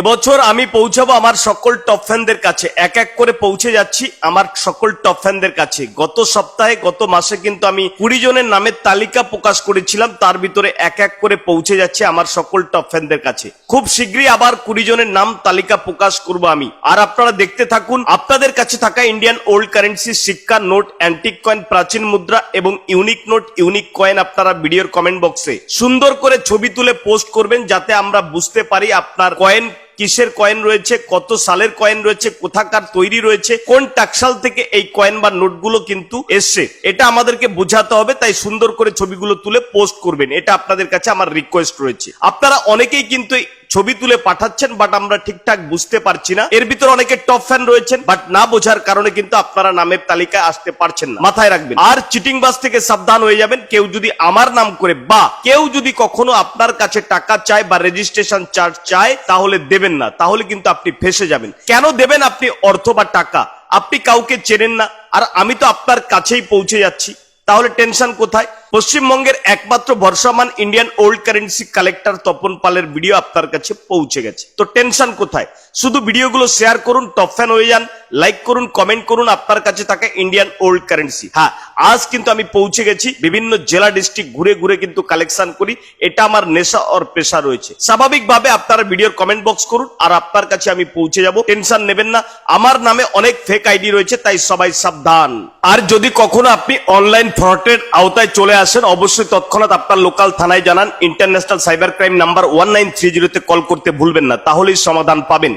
এবছর আমি পৌঁছাবো আমার সকল টপ ফ্যানদের কাছে, এক এক করে পৌঁছে যাচ্ছি আমার সকল টপ ফ্যানদের কাছে। গত সপ্তাহে গত মাসে কিন্তু আমি 20 জনের নামের তালিকা প্রকাশ করেছিলাম, তার ভিতরে এক এক করে পৌঁছে যাচ্ছে আমার সকল টপ ফ্যানদের কাছে। খুব শীঘ্রই আবার 20 জনের নাম তালিকা প্রকাশ করব আমি। আর আপনারা দেখতে থাকুন। আপনাদের কাছে থাকা ইন্ডিয়ান ওল্ড কারেন্সি, সিক্কা, নোট, অ্যান্টিক কয়েন, প্রাচীন মুদ্রা এবং ইউনিক নোট, ইউনিক কয়েন আপনারা ভিডিওর কমেন্ট বক্সে সুন্দর করে ছবি তুলে পোস্ট করবেন, যাতে আমরা বুঝতে পারি আপনার কয়েন কিসের কয়েন রয়েছে, কত সালের কয়েন রয়েছে, কোথাকার তৈরি রয়েছে, কোন টাকশাল থেকে এই কয়েন বা নোটগুলো কিন্তু এসছে, এটা আমাদেরকে বোঝাতে হবে। তাই সুন্দর করে ছবিগুলো তুলে পোস্ট করবেন, এটা আপনাদের কাছে আমার রিকোয়েস্ট রয়েছে। আপনারা অনেকেই কিন্তু ছবি তুলে পাঠাচ্ছেন, বাট আমরা ঠিকঠাক বুঝতে পারছি না। এর ভিতরে অনেকে টপ ফ্যান রয়েছেন, বাট না বোঝার কারণে কিন্তু আপনারা নামের তালিকায় আসতে পারছেন না। মাথায় রাখবেন। আর চিটিং বাস থেকে সাবধান হয়ে যাবেন। কেউ যদি আমার নাম করে বা কেউ যদি কখনো আপনার কাছে টাকা চায় বা রেজিস্ট্রেশন চার্জ চায়, তাহলে দেবেন না, তাহলে কিন্তু আপনি ফেসে যাবেন। কেন দেবেন আপনি অর্থ বা টাকা? আপনি কাউকে চেনেন না, আর আমি তো আপনার কাছেই পৌঁছে যাচ্ছি, তাহলে টেনশন কোথায়? পশ্চিমবঙ্গের একমাত্র ভরসামান Indian old currency collector Tapan পালের ভিডিও আপনার কাছে পৌঁছে গেছে, তো টেনশন কোথায়? শুধু ভিডিওগুলো শেয়ার করুন, টপ ফ্যান হয়ে যান, লাইক করুন, কমেন্ট করুন আপনার কাছে থাকা ইন্ডিয়ান ওল্ড কারেন্সি। হ্যাঁ, আজ কিন্তু আমি পৌঁছে গেছি। বিভিন্ন জেলা ডিস্ট্রিক্ট ঘুরে ঘুরে কিন্তু কালেকশন করি, এটা আমার নেশা আর পেশা রয়েছে। স্বাভাবিকভাবে আপনারা ভিডিওর কমেন্ট বক্স করুন, আর আপনার কাছে আমি পৌঁছে যাব। টেনশন নেবেন না। আমার নামে অনেক ফেক আইডি রয়েছে, তাই সবাই সাবধান। আর যদি কখনো আপনি অনলাইন ফ্রডের আওতায় চলে আসেন, অবশ্যই তৎক্ষণাৎ আপনার লোকাল থানায় জানান। ইন্টারন্যাশনাল সাইবার ক্রাইম নাম্বার 1930 তে কল করতে ভুলবেন না, তাহলেই সমাধান পাবেন।